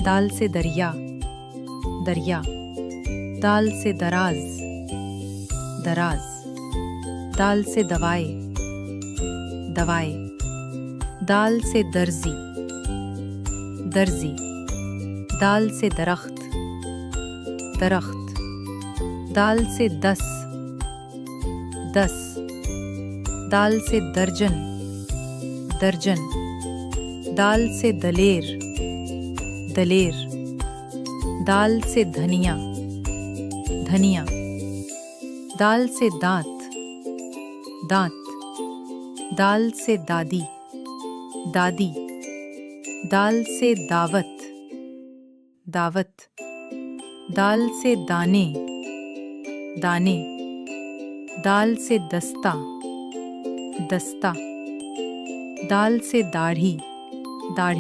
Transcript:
दाल से दरिया, दरिया। दाल से दराज, दराज। दाल से दवाई, दवाई। दाल से दर्जी, दर्जी। दाल से दरख्त, दरख्त। दाल से दस, दस। दाल से दर्जन, दर्जन। दाल से दलेर, दलेर। दाल से धनिया, धनिया। दाल से दांत, दांत। दाल से दादी, दादी। दाल से दावत, दावत। दाल से दाने, दाने। दाल से दस्ता, दस्ता। दाल से दाढ़ी, दाढ़ी।